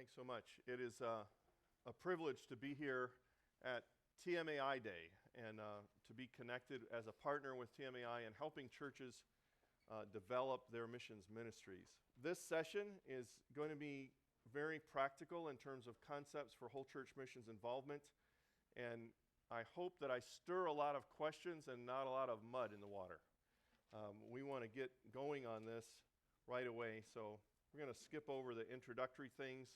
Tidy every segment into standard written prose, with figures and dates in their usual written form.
Thanks so much. It is a privilege to be here at TMAI Day and to be connected as a partner with TMAI and helping churches develop their missions ministries. This session is going to be very practical in terms of concepts for whole church missions involvement, and I hope that I stir a lot of questions and not a lot of mud in the water. We want to get going on this right away, so we're going to skip over the introductory things.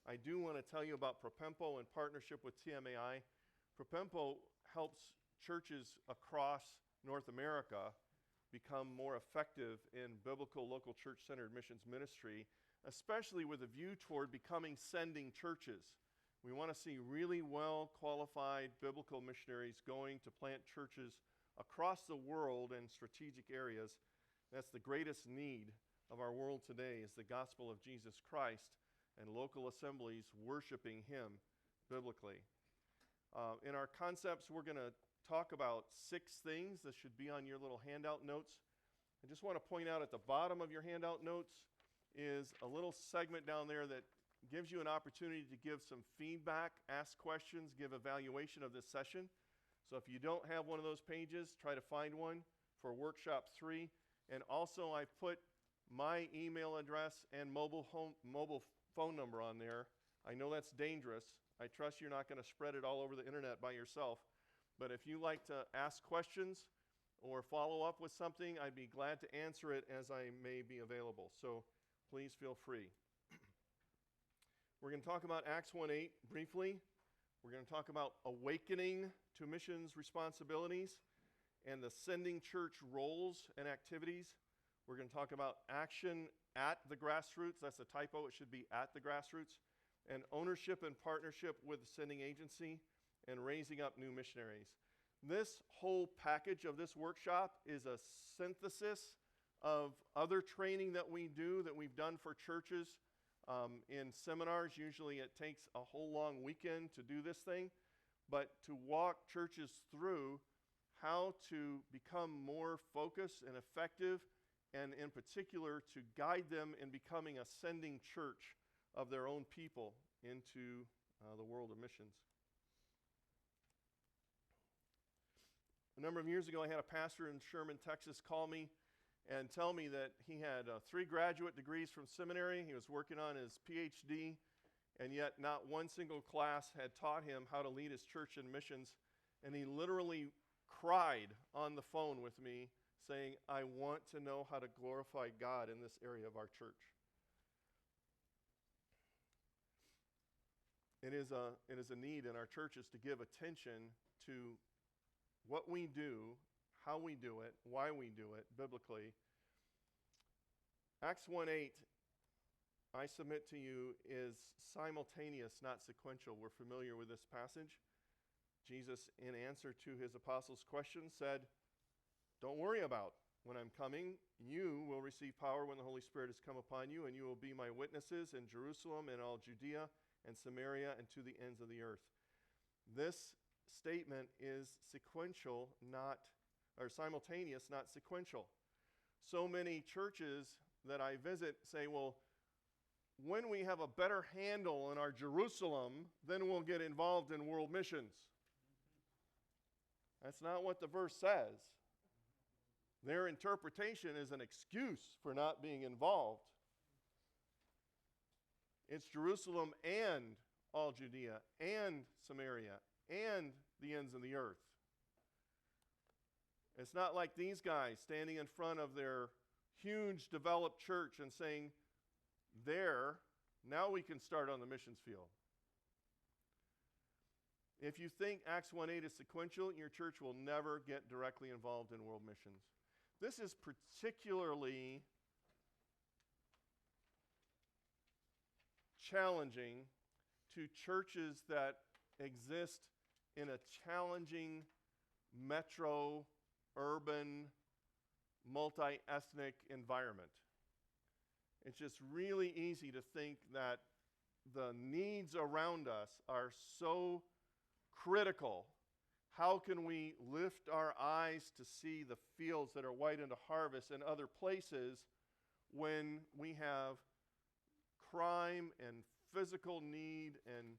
I do want to tell you about Propempo in partnership with TMAI. Propempo helps churches across North America become more effective in biblical local church-centered missions ministry, especially with a view toward becoming sending churches. We want to see really well-qualified biblical missionaries going to plant churches across the world in strategic areas. That's the greatest need of our world today, is the gospel of Jesus Christ and local assemblies worshiping Him biblically. In our concepts, we're going to talk about 6 things that should be on your little handout notes. I just want to point out at the bottom of your handout notes is a little segment down there that gives you an opportunity to give some feedback, ask questions, give evaluation of this session. So if you don't have one of those pages, try to find one for Workshop 3. And also I've put my email address and mobile phone number on there. I know that's dangerous. I trust you're not going to spread it all over the internet by yourself. But if you like to ask questions or follow up with something, I'd be glad to answer it as I may be available. So please feel free. We're going to talk about Acts 1:8 briefly. We're going to talk about awakening to missions responsibilities and the sending church roles and activities. We're going to talk about action at the grassroots. That's a typo. It should be at the grassroots. And ownership and partnership with the sending agency and raising up new missionaries. This whole package of this workshop is a synthesis of other training that we do, that we've done for churches in seminars. Usually it takes a whole long weekend to do this thing, but to walk churches through how to become more focused and effective, and in particular to guide them in becoming a sending church of their own people into the world of missions. A number of years ago, I had a pastor in Sherman, Texas call me and tell me that he had 3 graduate degrees from seminary. He was working on his PhD, and yet not one single class had taught him how to lead his church in missions. And he literally cried on the phone with me saying, I want to know how to glorify God in this area of our church. It is a need in our churches to give attention to what we do, how we do it, why we do it biblically. Acts 1:8, I submit to you, is simultaneous, not sequential. We're familiar with this passage. Jesus, in answer to his apostles' question, said, don't worry about when I'm coming. You will receive power when the Holy Spirit has come upon you, and you will be my witnesses in Jerusalem and all Judea and Samaria and to the ends of the earth. This statement is sequential, simultaneous, not sequential. So many churches that I visit say, well, when we have a better handle on our Jerusalem, then we'll get involved in world missions. That's not what the verse says. Their interpretation is an excuse for not being involved. It's Jerusalem and all Judea and Samaria and the ends of the earth. It's not like these guys standing in front of their huge developed church and saying, there, now we can start on the missions field. If you think Acts 1:8 is sequential, your church will never get directly involved in world missions. This is particularly challenging to churches that exist in a challenging metro, urban, multi-ethnic environment. It's just really easy to think that the needs around us are so critical. How can we lift our eyes to see the fields that are white unto harvest in other places when we have crime and physical need and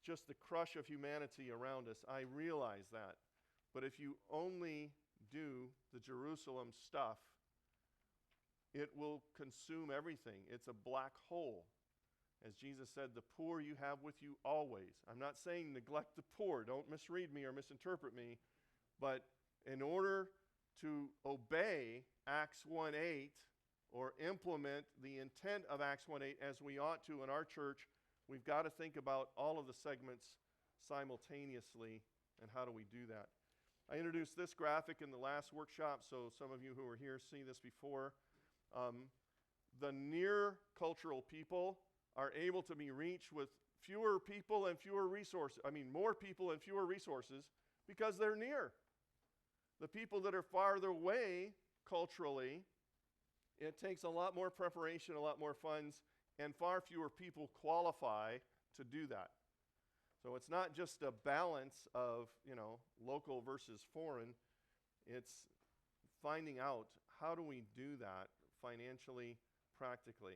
just the crush of humanity around us. I realize that. But if you only do the Jerusalem stuff, it will consume everything. It's a black hole. As Jesus said, the poor you have with you always. I'm not saying neglect the poor. Don't misread me or misinterpret me. But in order to obey Acts 1:8 or implement the intent of Acts 1:8 as we ought to in our church, we've got to think about all of the segments simultaneously, and how do we do that? I introduced this graphic in the last workshop, so some of you who were here see this before. The near cultural people are able to be reached with fewer people and fewer resources. More people and fewer resources because they're near. The people that are farther away culturally, it takes a lot more preparation, a lot more funds, and far fewer people qualify to do that. So it's not just a balance of, local versus foreign. It's finding out, how do we do that financially, practically?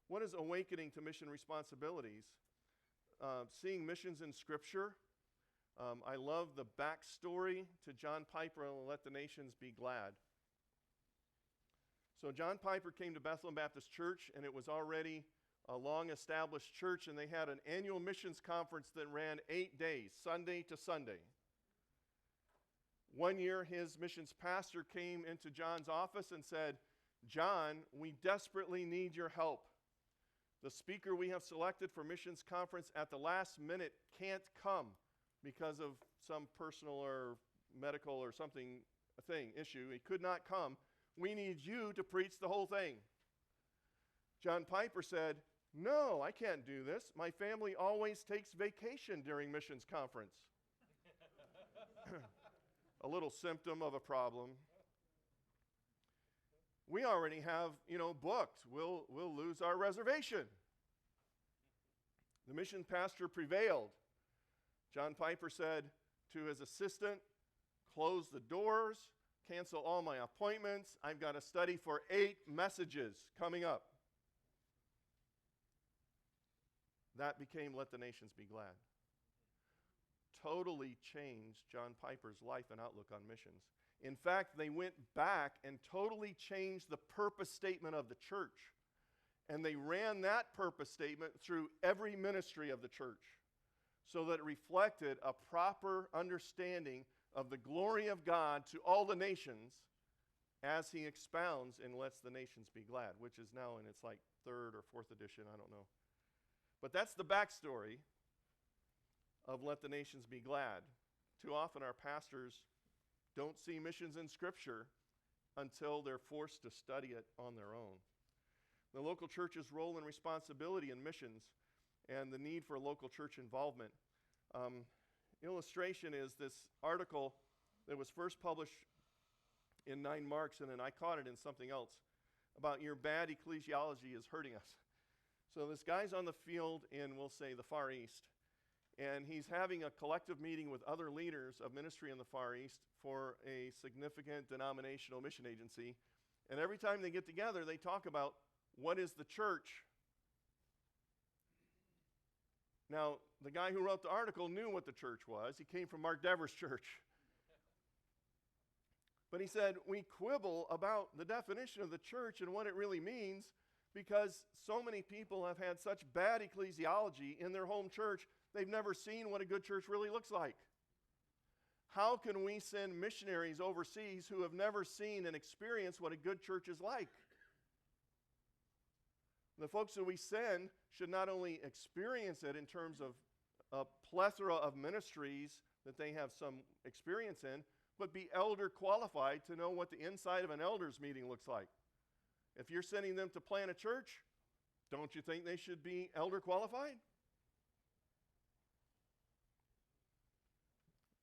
What is awakening to mission responsibilities? Seeing missions in Scripture. I love the backstory to John Piper and Let the Nations Be Glad. So John Piper came to Bethlehem Baptist Church, and it was already a long-established church, and they had an annual missions conference that ran 8 days, Sunday to Sunday. One year, his missions pastor came into John's office and said, "John, we desperately need your help. The speaker we have selected for missions conference at the last minute can't come because of some personal or medical or something issue. He could not come. We need you to preach the whole thing." John Piper said, "No, I can't do this. My family always takes vacation during missions conference." A little symptom of a problem. We already have, booked. We'll lose our reservation. The mission pastor prevailed. John Piper said to his assistant, "Close the doors, cancel all my appointments. I've got to study for 8 messages coming up." That became Let the Nations Be Glad. Totally changed John Piper's life and outlook on missions. In fact, they went back and totally changed the purpose statement of the church. And they ran that purpose statement through every ministry of the church so that it reflected a proper understanding of the glory of God to all the nations as he expounds in Let the Nations Be Glad, which is now in its 3rd or 4th edition, I don't know. But that's the backstory of Let the Nations Be Glad. Too often our pastors don't see missions in Scripture until they're forced to study it on their own. The local church's role and responsibility in missions and the need for local church involvement. Illustration is this article that was first published in 9 Marks, and then I caught it in something else, about your bad ecclesiology is hurting us. So this guy's on the field in, we'll say, the Far East, and he's having a collective meeting with other leaders of ministry in the Far East for a significant denominational mission agency. And every time they get together, they talk about, what is the church? Now, the guy who wrote the article knew what the church was. He came from Mark Dever's church. But he said, we quibble about the definition of the church and what it really means because so many people have had such bad ecclesiology in their home church, they've never seen what a good church really looks like. How can we send missionaries overseas who have never seen and experienced what a good church is like? The folks that we send should not only experience it in terms of a plethora of ministries that they have some experience in, but be elder qualified to know what the inside of an elders meeting looks like. If you're sending them to plant a church, don't you think they should be elder qualified?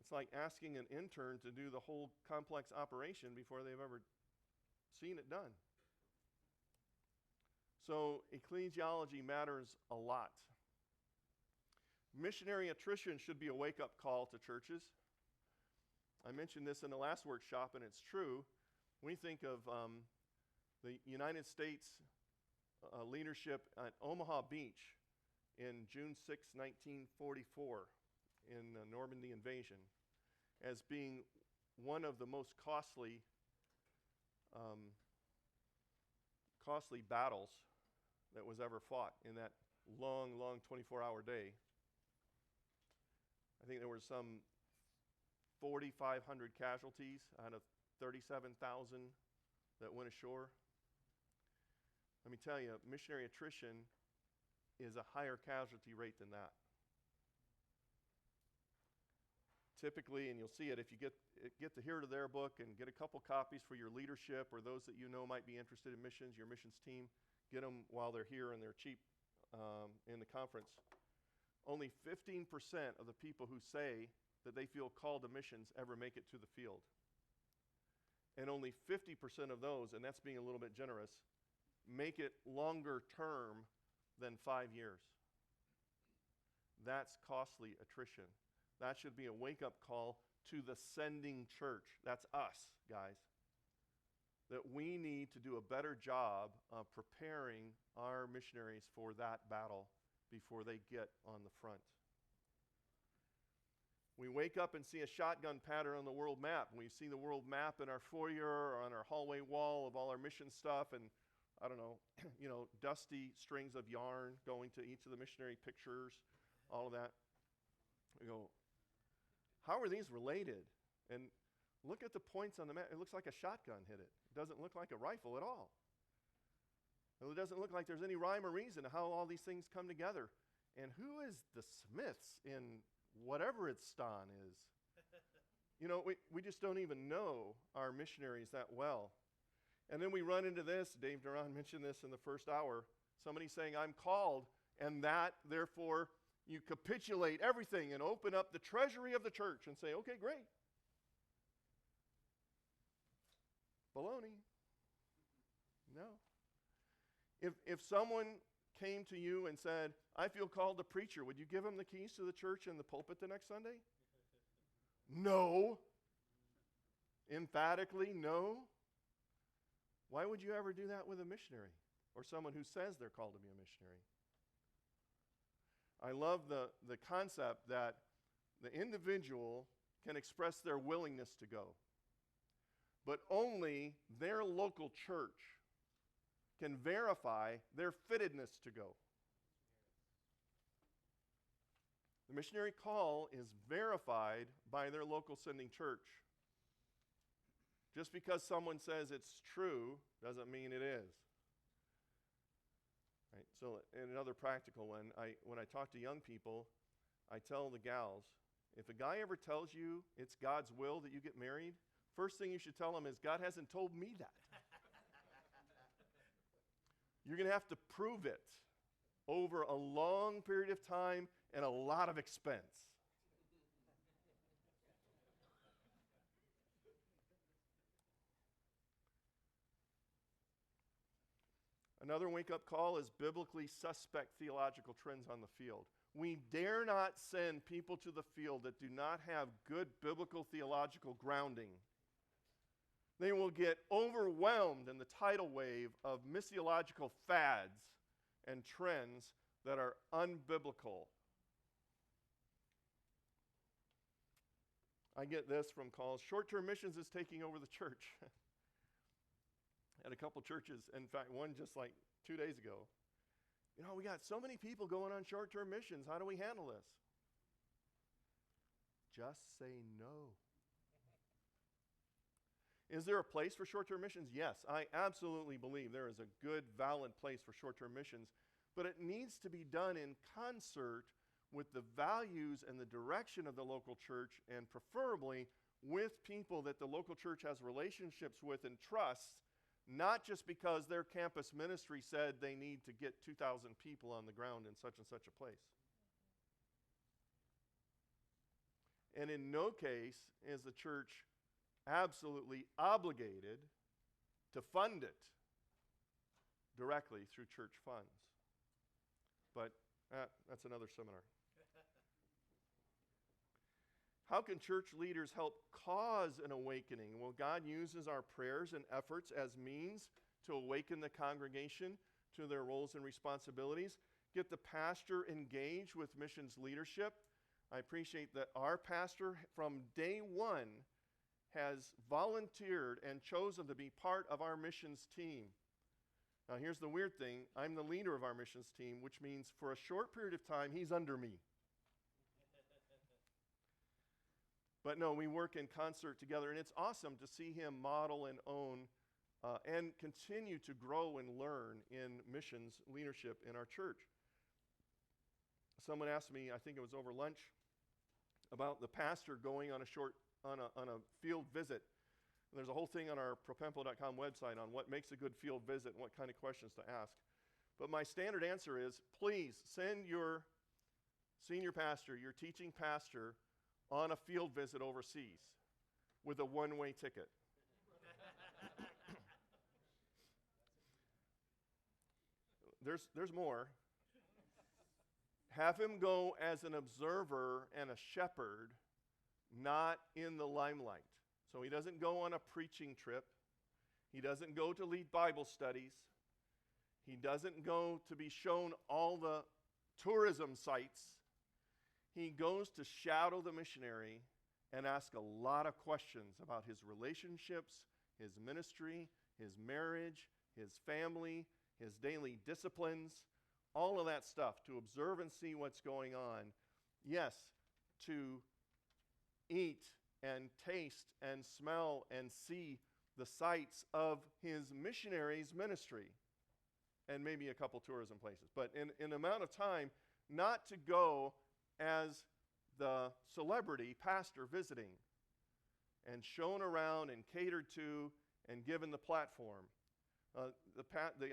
It's like asking an intern to do the whole complex operation before they've ever seen it done. So ecclesiology matters a lot. Missionary attrition should be a wake-up call to churches. I mentioned this in the last workshop, and it's true. We think of the United States leadership at Omaha Beach. in June 6, 1944, in the Normandy invasion, as being one of the most costly battles that was ever fought in that long 24-hour day. I think there were some 4,500 casualties out of 37,000 that went ashore. Let me tell you, missionary attrition is a higher casualty rate than that. Typically, and you'll see it if you get to hear to their book and get a couple copies for your leadership or those that you know might be interested in missions, your missions team, get them while they're here and they're cheap in the conference. Only 15% of the people who say that they feel called to missions ever make it to the field. And only 50% of those, and that's being a little bit generous, make it longer term than 5 years. That's costly attrition. That should be a wake-up call to the sending church. That's us, guys. That we need to do a better job of preparing our missionaries for that battle before they get on the front. We wake up and see a shotgun pattern on the world map. We see the world map in our foyer or on our hallway wall of all our mission stuff, and I don't know, dusty strings of yarn going to each of the missionary pictures, all of that. We go, how are these related? And look at the points on the map. It looks like a shotgun hit it. It doesn't look like a rifle at all. It doesn't look like there's any rhyme or reason to how all these things come together. And who is the Smiths in whatever its stan is? We just don't even know our missionaries that well. And then we run into this. Dave Duran mentioned this in the first hour. Somebody saying, I'm called, and that, therefore, you capitulate everything and open up the treasury of the church and say, okay, great. Baloney. No. If someone came to you and said, I feel called to preacher, would you give them the keys to the church and the pulpit the next Sunday? No. Emphatically, no. Why would you ever do that with a missionary or someone who says they're called to be a missionary? I love the concept that the individual can express their willingness to go, but only their local church can verify their fittedness to go. The missionary call is verified by their local sending church. Just because someone says it's true doesn't mean it is. Right? So another practical one, when I talk to young people, I tell the gals, if a guy ever tells you it's God's will that you get married, first thing you should tell him is, God hasn't told me that. You're going to have to prove it over a long period of time and a lot of expense. Another wake-up call is biblically suspect theological trends on the field. We dare not send people to the field that do not have good biblical theological grounding. They will get overwhelmed in the tidal wave of missiological fads and trends that are unbiblical. I get this from calls. Short-term missions is taking over the church. At a couple churches, in fact, one just like 2 days ago. We got so many people going on short-term missions. How do we handle this? Just say no. Is there a place for short-term missions? Yes, I absolutely believe there is a good, valid place for short-term missions, but it needs to be done in concert with the values and the direction of the local church, and preferably with people that the local church has relationships with and trusts, not just because their campus ministry said they need to get 2,000 people on the ground in such and such a place. And in no case is the church absolutely obligated to fund it directly through church funds. But that's another seminar. How can church leaders help cause an awakening? Well, God uses our prayers and efforts as means to awaken the congregation to their roles and responsibilities. get the pastor engaged with missions leadership. I appreciate that our pastor from day one has volunteered and chosen to be part of our missions team. Now here's the weird thing. I'm the leader of our missions team, which means for a short period of time, he's under me. But no, we work in concert together, and it's awesome to see him model and own and continue to grow and learn in missions leadership in our church. Someone asked me, I think it was over lunch, about the pastor going on a field visit. And there's a whole thing on our propempo.com website on what makes a good field visit and what kind of questions to ask. But my standard answer is, please send your senior pastor, your teaching pastor, on a field visit overseas with a one-way ticket. There's more. Have him go as an observer and a shepherd, not in the limelight. So he doesn't go on a preaching trip. He doesn't go to lead Bible studies. He doesn't go to be shown all the tourism sites. He goes to shadow the missionary and ask a lot of questions about his relationships, his ministry, his marriage, his family, his daily disciplines, all of that stuff, to observe and see what's going on. Yes, to eat and taste and smell and see the sights of his missionary's ministry, and maybe a couple tourism places. But in amount of time, not to go as the celebrity pastor visiting and shown around and catered to and given the platform. The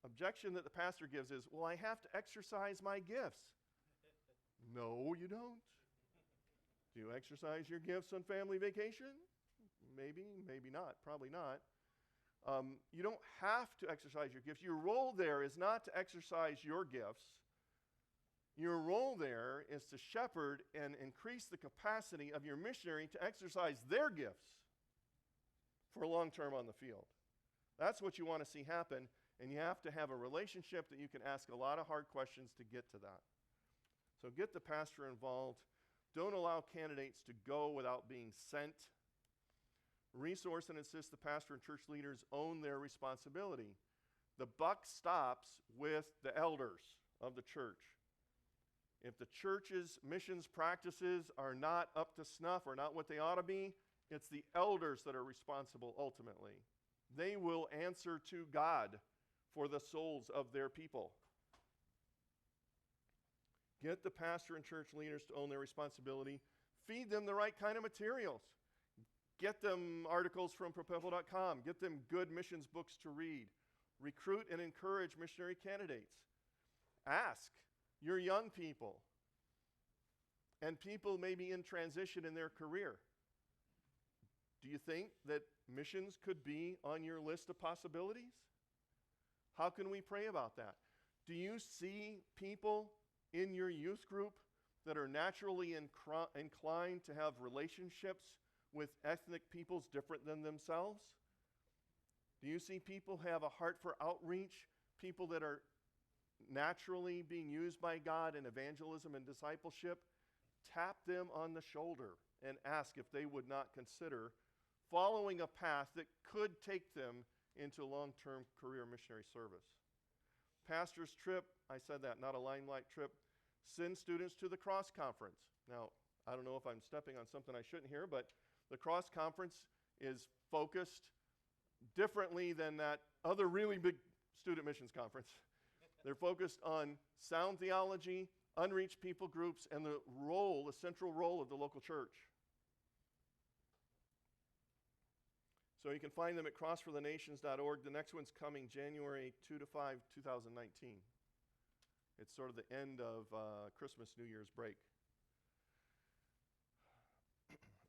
objection that the pastor gives is, well, I have to exercise my gifts. No, you don't. Do you exercise your gifts on family vacation? Maybe, maybe not, probably not. You don't have to exercise your gifts. Your role there is not to exercise your gifts. Your role there is to shepherd and increase the capacity of your missionary to exercise their gifts for long term on the field. That's what you want to see happen, and you have to have a relationship that you can ask a lot of hard questions to get to that. So get the pastor involved. Don't allow candidates to go without being sent. Resource and insist the pastor and church leaders own their responsibility. The buck stops with the elders of the church. If the church's missions practices are not up to snuff or not what they ought to be, it's the elders that are responsible ultimately. They will answer to God for the souls of their people. Get the pastor and church leaders to own their responsibility. Feed them the right kind of materials. Get them articles from propempo.com. Get them good missions books to read. Recruit and encourage missionary candidates. Ask your young people and people maybe in transition in their career. Do you think that missions could be on your list of possibilities? How can we pray about that? Do you see people in your youth group that are naturally inclined to have relationships with ethnic peoples different than themselves? Do you see people have a heart for outreach, people that are naturally being used by God in evangelism and discipleship? Tap them on the shoulder and ask if they would not consider following a path that could take them into long-term career missionary service. Pastor's trip, I said that, not a limelight trip. Send students to the Cross Conference. Now, I don't know if I'm stepping on something I shouldn't here, but the Cross Conference is focused differently than that other really big student missions conference. They're focused on sound theology, unreached people groups, and the central role of the local church. So you can find them at crossforthenations.org. The next one's coming January 2 to 5, 2019. It's sort of the end of Christmas, New Year's break.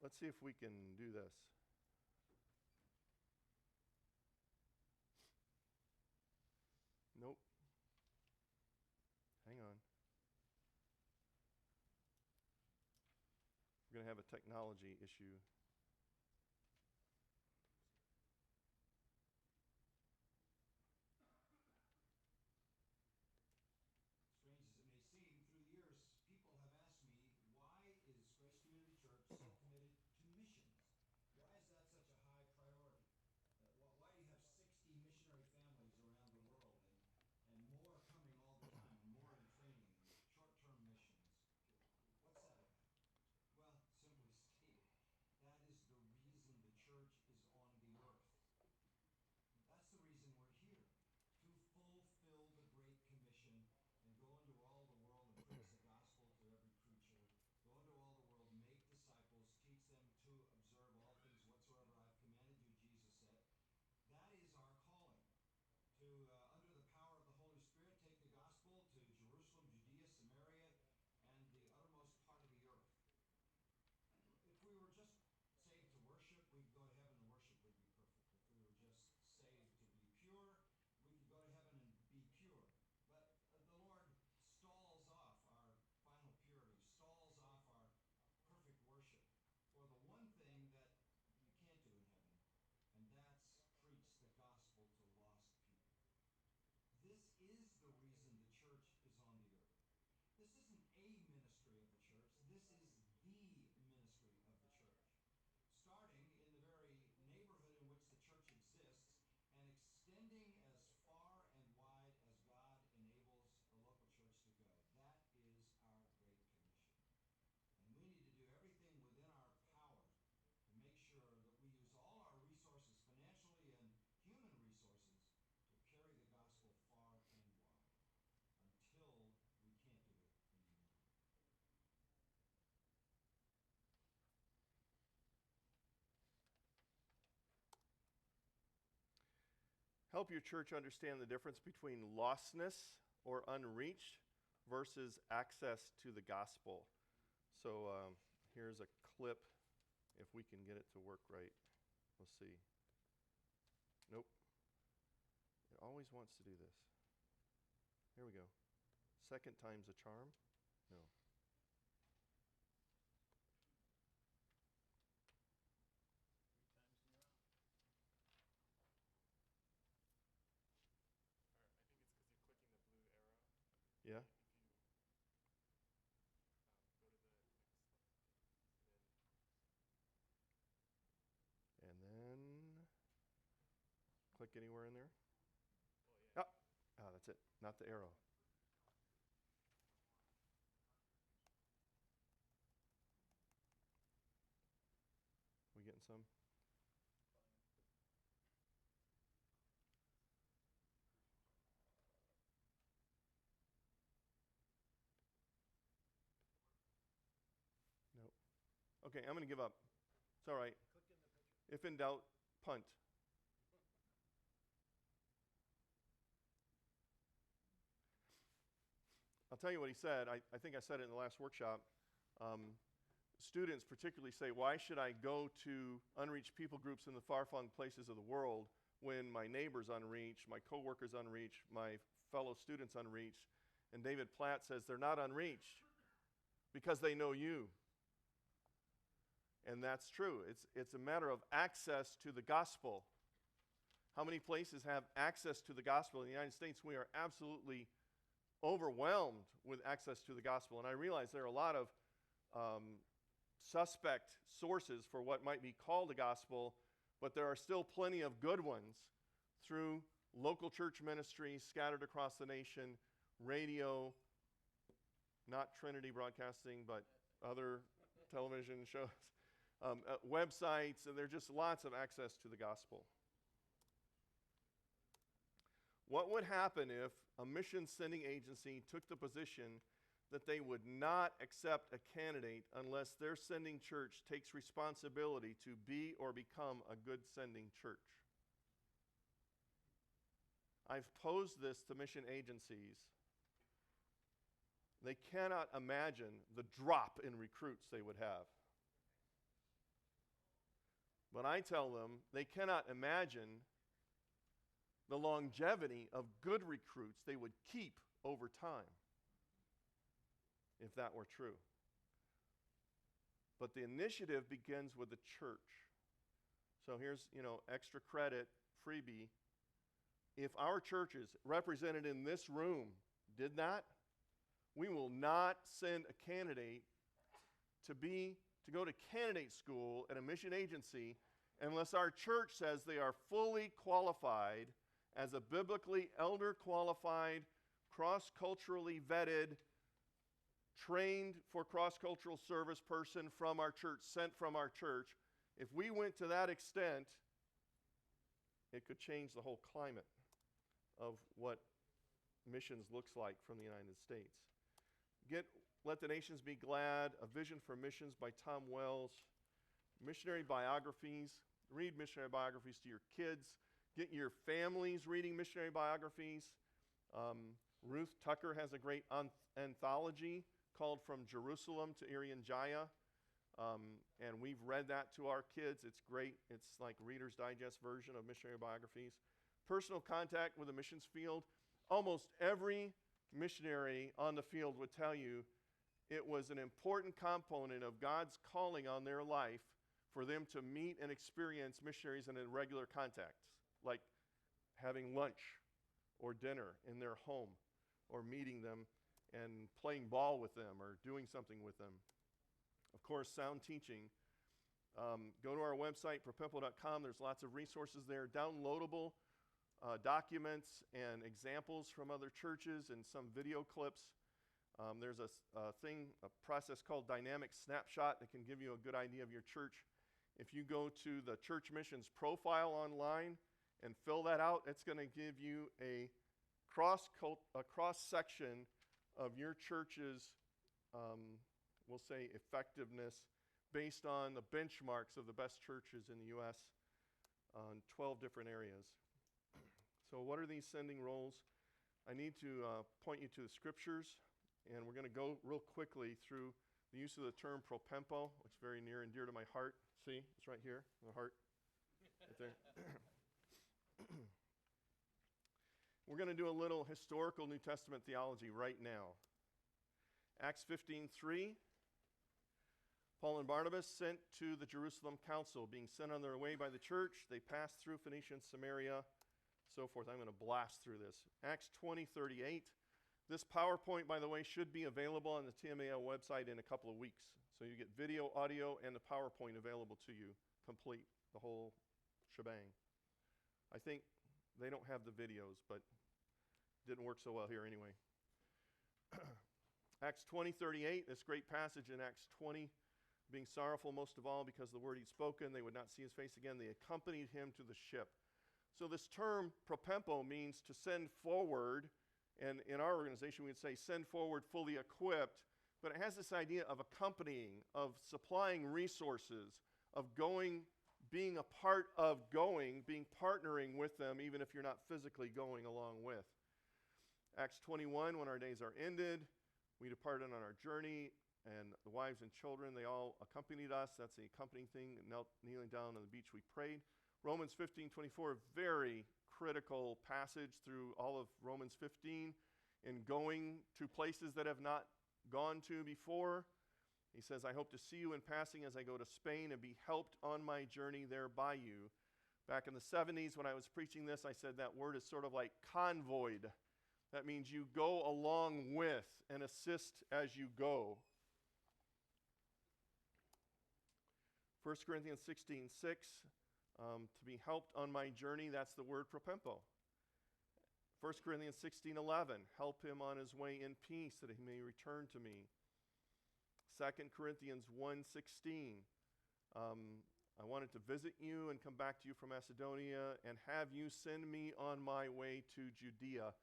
Let's see if we can do this. Nope. Hang on. We're going to have a technology issue. help your church understand the difference between lostness or unreached versus access to the gospel. So here's a clip, if we can get it to work right. We'll see. Nope. It always wants to do this. Here we go. Second time's a charm? No. Yeah? And then click anywhere in there. Oh, that's it. Not the arrow. We getting some? Nope. Okay, I'm going to give up. It's all right. If in doubt, punt. I'll tell you what he said. I think I said it in the last workshop. Students particularly say, why should I go to unreached people groups in the far-flung places of the world when my neighbor's unreached, my coworker's unreached, my fellow students unreached? And David Platt says they're not unreached because they know you. And that's true. It's a matter of access to the gospel. How many places have access to the gospel? In the United States, we are absolutely overwhelmed with access to the gospel. And I realize there are a lot of suspect sources for what might be called the gospel, but there are still plenty of good ones through local church ministries scattered across the nation, radio, not Trinity Broadcasting, but other television shows, websites, and there's just lots of access to the gospel. What would happen if a mission sending agency took the position that they would not accept a candidate unless their sending church takes responsibility to be or become a good sending church? I've posed this to mission agencies. They cannot imagine the drop in recruits they would have. But I tell them they cannot imagine the longevity of good recruits they would keep over time, if that were true. But the initiative begins with the church. So here's, extra credit, freebie. If our churches represented in this room did that, we will not send a candidate to go to candidate school at a mission agency unless our church says they are fully qualified as a biblically elder qualified, cross-culturally vetted, trained for cross-cultural service person from our church, sent from our church. If we went to that extent, it could change the whole climate of what missions looks like from the United States. Let the Nations Be Glad, A Vision for Missions by Tom Wells. Missionary biographies. Read missionary biographies to your kids. Get your families reading missionary biographies. Ruth Tucker has a great anthology called From Jerusalem to Irian Jaya. And we've read that to our kids. It's great. It's like Reader's Digest version of missionary biographies. Personal contact with the missions field. Almost every missionary on the field would tell you it was an important component of God's calling on their life for them to meet and experience missionaries in a regular contact, like having lunch or dinner in their home, or meeting them and playing ball with them or doing something with them. Of course, sound teaching. Go to our website, propempo.com. There's lots of resources there, downloadable documents and examples from other churches and some video clips. There's a process called Dynamic Snapshot that can give you a good idea of your church. If you go to the church missions profile online and fill that out, it's going to give you a cross-section of your church's, we'll say, effectiveness based on the benchmarks of the best churches in the U.S. on 12 different areas. So what are these sending roles? I need to point you to the scriptures, and we're going to go real quickly through the use of the term propempo, which is very near and dear to my heart. See, it's right here, the heart, right there. We're going to do a little historical New Testament theology right now. Acts 15:3. Paul and Barnabas sent to the Jerusalem council, being sent on their way by the church. They passed through Phoenicia and Samaria, so forth. I'm going to blast through this. Acts 20:38. This PowerPoint, by the way, should be available on the TMAI website in a couple of weeks. So you get video, audio, and the PowerPoint available to you, complete, the whole shebang. I think they don't have the videos, but didn't work so well here anyway. Acts 20:38, this great passage in Acts 20, being sorrowful most of all because the word he'd spoken, they would not see his face again. They accompanied him to the ship. So this term propempo means to send forward, and in our organization we would say send forward fully equipped, but it has this idea of accompanying, of supplying resources, of going, being a part of going, being partnering with them even if you're not physically going along with. Acts 21, when our days are ended, we departed on our journey, and the wives and children, they all accompanied us. That's the accompanying thing. Kneeling down on the beach, we prayed. Romans 15:24, very critical passage through all of Romans 15, in going to places that have not gone to before. He says, I hope to see you in passing as I go to Spain and be helped on my journey there by you. Back in the 70s when I was preaching this, I said that word is sort of like convoyed. That means you go along with and assist as you go. 1 Corinthians 16:6, to be helped on my journey, that's the word propempo. 1 Corinthians 16:11, help him on his way in peace that he may return to me. 2 Corinthians 1:16, I wanted to visit you and come back to you from Macedonia and have you send me on my way to Judea.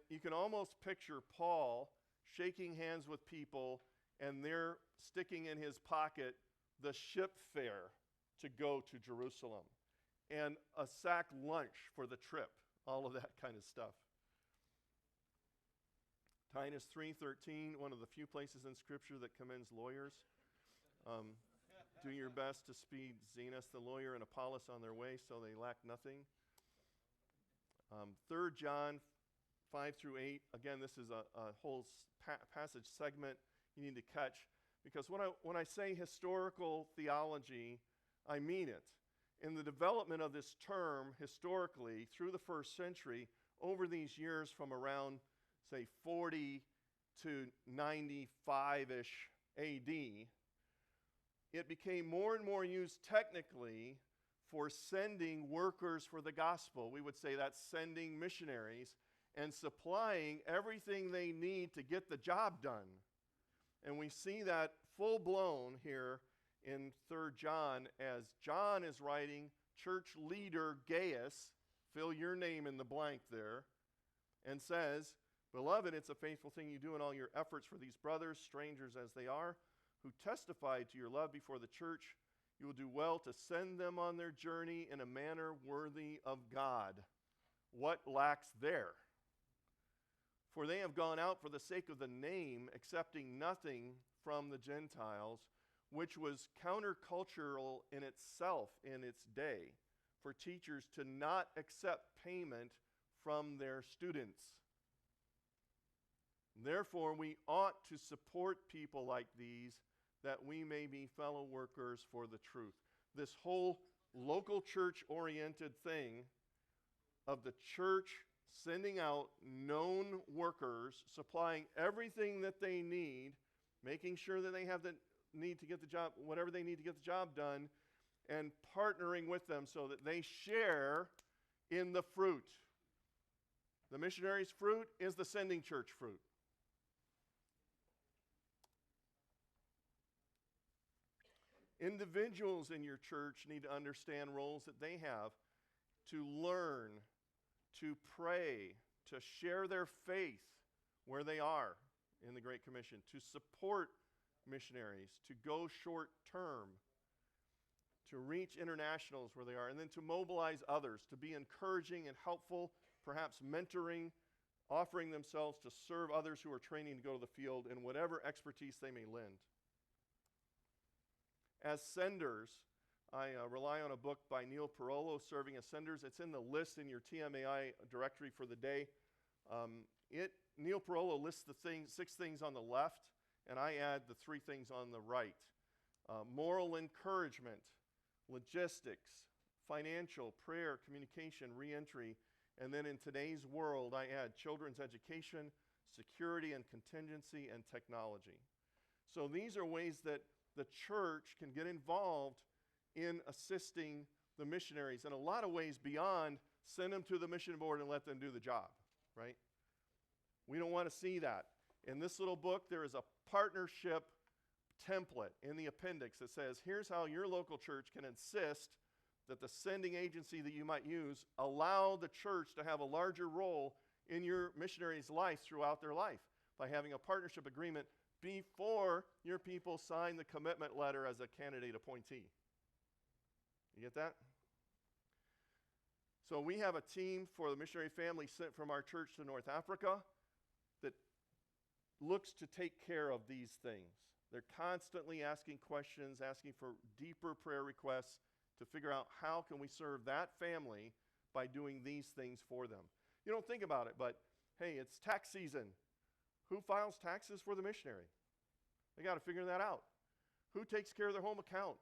You can almost picture Paul shaking hands with people and they're sticking in his pocket the ship fare to go to Jerusalem and a sack lunch for the trip, all of that kind of stuff. Titus 3:13, one of the few places in Scripture that commends lawyers. Do your best to speed Zenas the lawyer and Apollos on their way so they lack nothing. 3 John 5-8, again, this is a whole passage segment you need to catch, because when I say historical theology, I mean it. In the development of this term historically through the first century, over these years from around, say, 40 to 95-ish AD, it became more and more used technically for sending workers for the gospel. We would say that's sending missionaries and supplying everything they need to get the job done. And we see that full-blown here in 3 John as John is writing, church leader Gaius, fill your name in the blank there, and says, Beloved, it's a faithful thing you do in all your efforts for these brothers, strangers as they are, who testified to your love before the church. You will do well to send them on their journey in a manner worthy of God. What lacks there? For they have gone out for the sake of the name, accepting nothing from the Gentiles, which was countercultural in itself in its day, for teachers to not accept payment from their students. Therefore, we ought to support people like these, that we may be fellow workers for the truth. This whole local church-oriented thing of the church sending out known workers, supplying everything that they need, making sure that they have the need to get the job, whatever they need to get the job done, and partnering with them so that they share in the fruit. The missionary's fruit is the sending church fruit. Individuals in your church need to understand roles that they have to learn, to pray, to share their faith where they are in the Great Commission, to support missionaries, to go short term, to reach internationals where they are, and then to mobilize others, to be encouraging and helpful perhaps mentoring, offering themselves to serve others who are training to go to the field in whatever expertise they may lend. As senders, I rely on a book by Neil Perolo, Serving as Senders. It's in the list in your TMAI directory for the day. Neil Perolo lists the 6 things on the left, and I add the 3 things on the right. Moral encouragement, logistics, financial, prayer, communication, reentry, and then in today's world, I add children's education, security and contingency, and technology. So these are ways that the church can get involved in assisting the missionaries in a lot of ways beyond send them to the mission board and let them do the job, right? We don't want to see that. In this little book, there is a partnership template in the appendix that says, here's how your local church can insist that the sending agency that you might use allow the church to have a larger role in your missionaries' life throughout their life by having a partnership agreement before your people sign the commitment letter as a candidate appointee. You get that? So we have a team for the missionary family sent from our church to North Africa that looks to take care of these things. They're constantly asking questions, asking for deeper prayer requests to figure out how can we serve that family by doing these things for them. You don't think about it, but hey, it's tax season. Who files taxes for the missionary? They got to figure that out. Who takes care of their home account?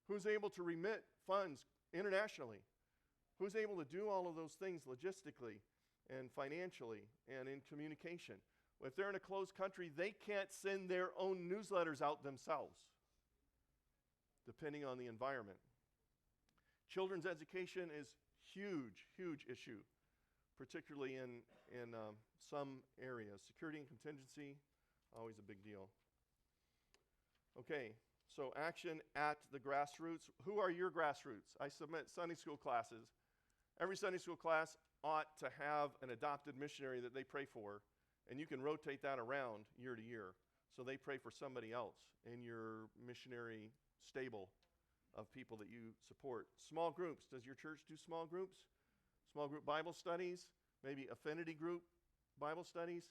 Who's able to remit funds internationally? Who's able to do all of those things logistically and financially and in communication? If they're in a closed country, they can't send their own newsletters out themselves, depending on the environment. Children's education is huge, huge issue, particularly in some areas. Security and contingency, always a big deal. Okay, so action at the grassroots. Who are your grassroots? I submit Sunday school classes. Every Sunday school class ought to have an adopted missionary that they pray for, and you can rotate that around year to year. So they pray for somebody else in your missionary stable of people that you support. Small groups. Does your church do small groups? Small group Bible studies, maybe affinity group Bible studies.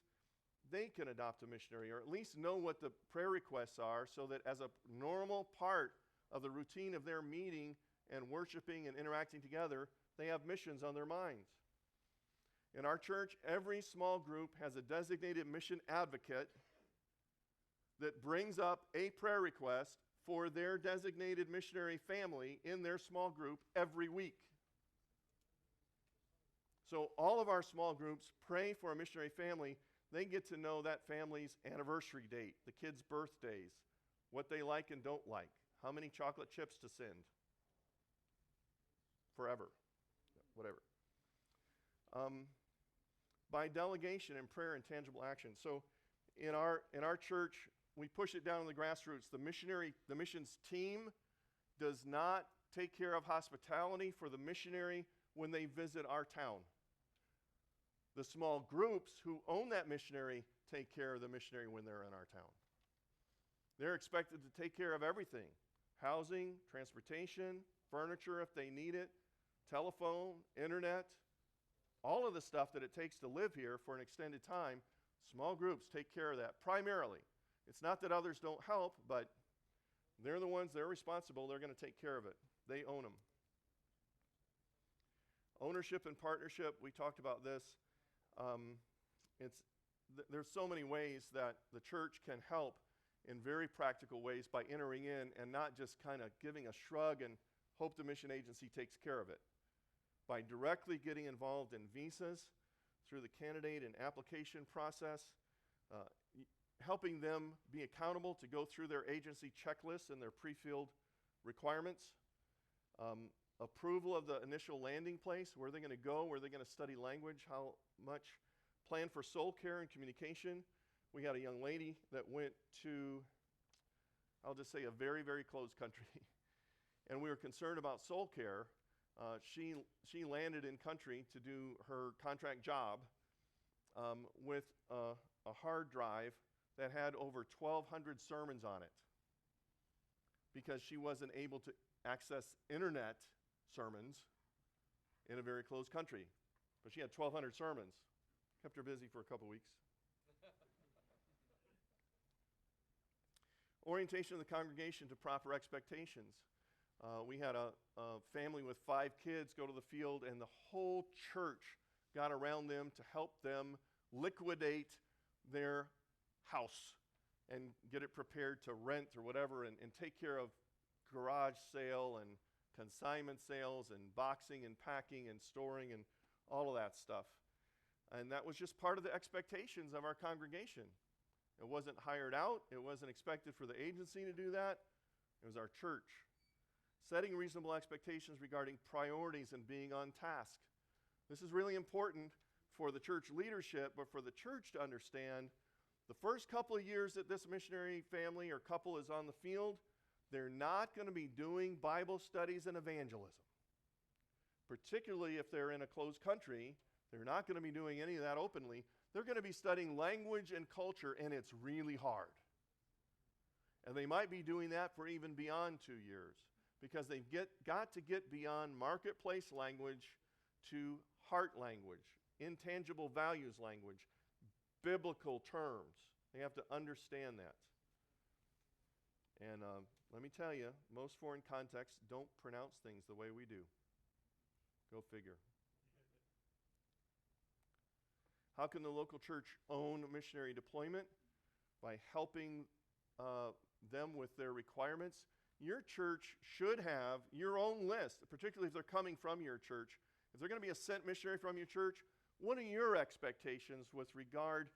They can adopt a missionary, or at least know what the prayer requests are, so that as a normal part of the routine of their meeting and worshiping and interacting together, they have missions on their minds. In our church, every small group has a designated mission advocate that brings up a prayer request for their designated missionary family in their small group every week. So all of our small groups pray for a missionary family. They get to know that family's anniversary date, the kids' birthdays, what they like and don't like, how many chocolate chips to send, forever, whatever. By delegation and prayer and tangible action. So in our church, we push it down to the grassroots. The missions team does not take care of hospitality for the missionary when they visit our town. The small groups who own that missionary take care of the missionary when they're in our town. They're expected to take care of everything: housing, transportation, furniture if they need it, telephone, internet, all of the stuff that it takes to live here for an extended time. Small groups take care of that primarily. It's not that others don't help, but they're the ones, they're responsible, they're going to take care of it. They own them. Ownership and partnership, we talked about this. There's so many ways that the church can help in very practical ways by entering in and not just kind of giving a shrug and hope the mission agency takes care of it. By directly getting involved in visas through the candidate and application process, helping them be accountable to go through their agency checklists and their pre-filled requirements, approval of the initial landing place, where they're going to go, where they're going to study language, how much, plan for soul care and communication. We had a young lady that went to, I'll just say, a very, very closed country, and we were concerned about soul care. She landed in country to do her contract job with a hard drive that had over 1,200 sermons on it, because she wasn't able to access internet sermons in a very closed country. But she had 1,200 sermons. Kept her busy for a couple weeks. Orientation of the congregation to proper expectations. We had a family with 5 kids go to the field, and the whole church got around them to help them liquidate their house and get it prepared to rent or whatever, and take care of garage sale and consignment sales and boxing and packing and storing and all of that stuff. And that was just part of the expectations of our congregation. It wasn't hired out. It wasn't expected for the agency to do that. It was our church. Setting reasonable expectations regarding priorities and being on task. This is really important for the church leadership, but for the church to understand, the first couple of years that this missionary family or couple is on the field, they're not going to be doing Bible studies and evangelism. Particularly if they're in a closed country, they're not going to be doing any of that openly. They're going to be studying language and culture, and it's really hard. And they might be doing that for even beyond 2 years, because they've got to get beyond marketplace language to heart language, intangible values language, biblical terms. They have to understand that. And let me tell you, most foreign contexts don't pronounce things the way we do. Go figure. How can the local church own missionary deployment? By helping them with their requirements. Your church should have your own list, particularly if they're coming from your church. If they're going to be a sent missionary from your church, what are your expectations with regard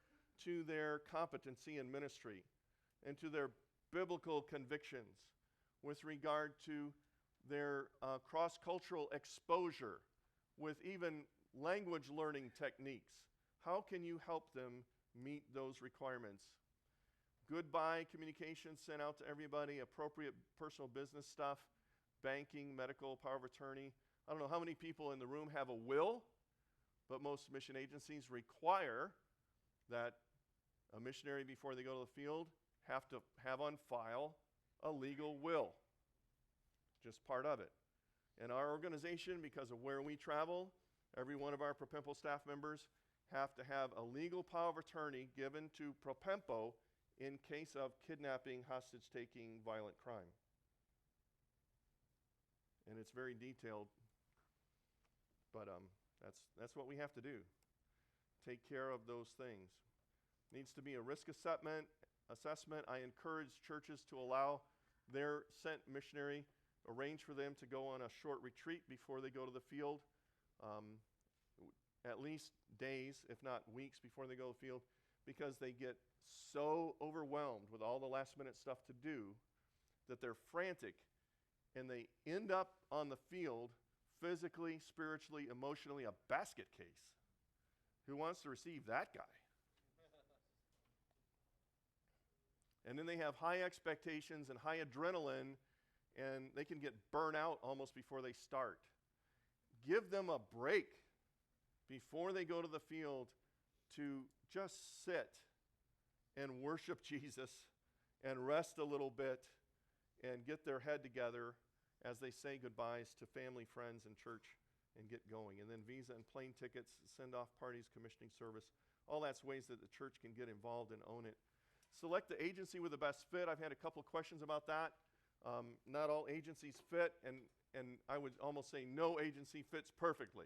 to their competency in ministry and to their biblical convictions, with regard to their cross-cultural exposure, with even language learning techniques? How can you help them meet those requirements? Goodbye communications sent out to everybody, appropriate personal business stuff, banking, medical, power of attorney. I don't know how many people in the room have a will, but most mission agencies require that a missionary, before they go to the field, have to have on file a legal will. Just part of it. In our organization, because of where we travel, every one of our Propempo staff members have to have a legal power of attorney given to Propempo in case of kidnapping, hostage-taking, violent crime. And it's very detailed, but that's what we have to do. Take care of those things. Needs to be a risk assessment. I encourage churches to allow their sent missionary, arrange for them to go on a short retreat before they go to the field, at least days, if not weeks before they go to the field, because they get so overwhelmed with all the last-minute stuff to do that they're frantic, and they end up on the field physically, spiritually, emotionally a basket case. Who wants to receive that guy? And then they have high expectations and high adrenaline, and they can get burnt out almost before they start. Give them a break before they go to the field to just sit and worship Jesus and rest a little bit and get their head together as they say goodbyes to family, friends, and church and get going. And then visa and plane tickets, send-off parties, commissioning service, all that's ways that the church can get involved and own it. Select the agency with the best fit. I've had a couple of questions about that. Not all agencies fit, and I would almost say no agency fits perfectly.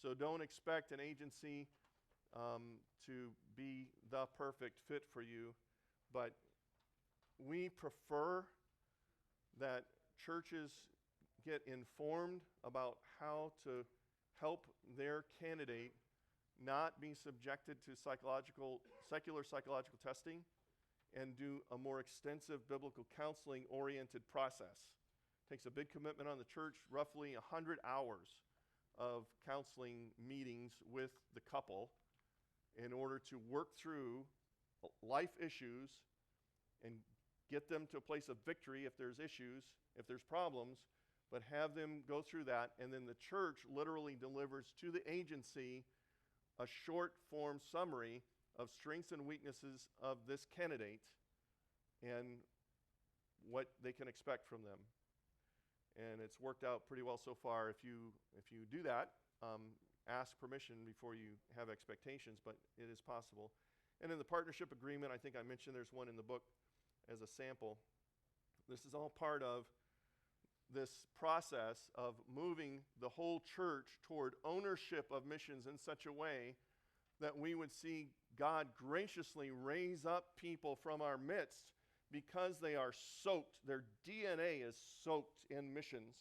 So don't expect an agency to be the perfect fit for you, but we prefer that churches get informed about how to help their candidate not be subjected to secular psychological testing, and do a more extensive biblical counseling-oriented process. It takes a big commitment on the church, roughly 100 hours of counseling meetings with the couple in order to work through life issues and get them to a place of victory if there's issues, if there's problems, but have them go through that, and then the church literally delivers to the agency a short form summary of strengths and weaknesses of this candidate and what they can expect from them. And it's worked out pretty well so far. If you do that, ask permission before you have expectations, but it is possible. And in the partnership agreement, I think I mentioned there's one in the book as a sample. This is all part of this process of moving the whole church toward ownership of missions in such a way that we would see God graciously raise up people from our midst because they are soaked, their DNA is soaked in missions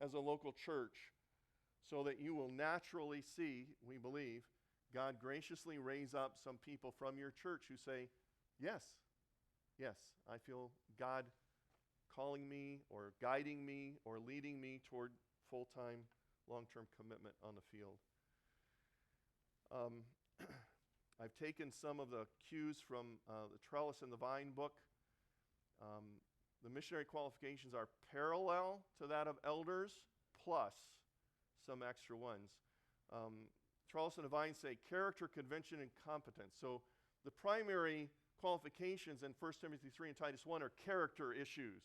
as a local church, so that you will naturally see, we believe, God graciously raise up some people from your church who say, yes, I feel God calling me or guiding me or leading me toward full-time, long-term commitment on the field. I've taken some of the cues from the Trellis and the Vine book. The missionary qualifications are parallel to that of elders, plus some extra ones. Trellis and the Vine say character, convention, and competence. So the primary qualifications in 1 Timothy 3 and Titus 1 are character issues.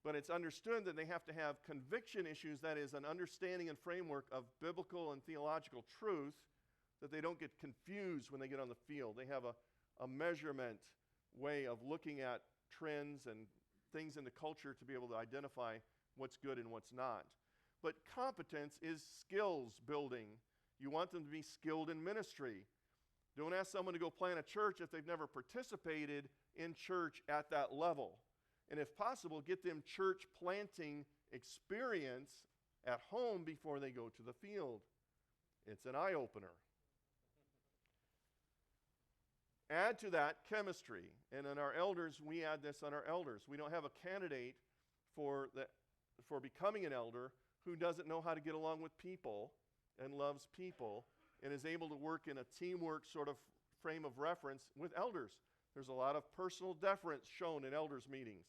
But it's understood that they have to have conviction issues, that is, an understanding and framework of biblical and theological truth, that they don't get confused when they get on the field. They have a measurement way of looking at trends and things in the culture to be able to identify what's good and what's not. But competence is skills building. You want them to be skilled in ministry. Don't ask someone to go plant a church if they've never participated in church at that level. And if possible, get them church planting experience at home before they go to the field. It's an eye-opener. Add to that chemistry. And in our elders, we add this on our elders. We don't have a candidate for becoming an elder who doesn't know how to get along with people and loves people and is able to work in a teamwork sort of frame of reference with elders. There's a lot of personal deference shown in elders meetings,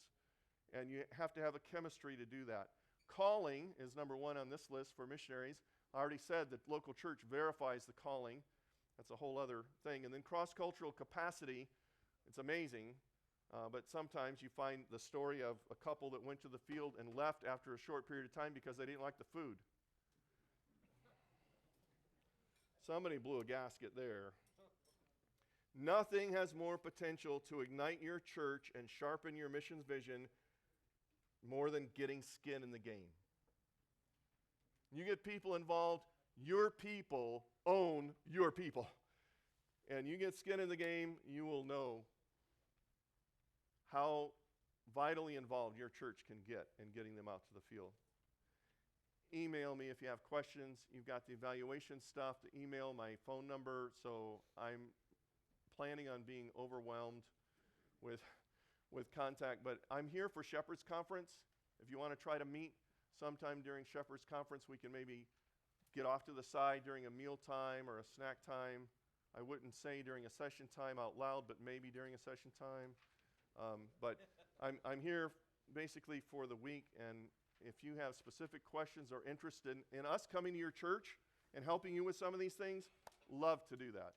and you have to have a chemistry to do that. Calling is number one on this list for missionaries. I already said that local church verifies the calling. That's a whole other thing. And then cross-cultural capacity, it's amazing, but sometimes you find the story of a couple that went to the field and left after a short period of time because they didn't like the food. Somebody blew a gasket there. Nothing has more potential to ignite your church and sharpen your missions vision more than getting skin in the game. You get people involved, your people own your people. And you get skin in the game, you will know how vitally involved your church can get in getting them out to the field. Email me if you have questions. You've got the evaluation stuff, the email, my phone number. So I'm planning on being overwhelmed with contact. But I'm here for Shepherd's Conference. If you want to try to meet sometime during Shepherd's Conference, we can maybe get off to the side during a meal time or a snack time. I wouldn't say during a session time out loud, but maybe during a session time. But I'm here basically for the week, and if you have specific questions or interest in us coming to your church and helping you with some of these things, love to do that.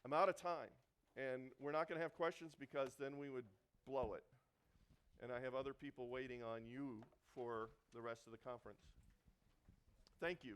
I'm out of time, and we're not going to have questions because then we would blow it. And I have other people waiting on you for the rest of the conference. Thank you.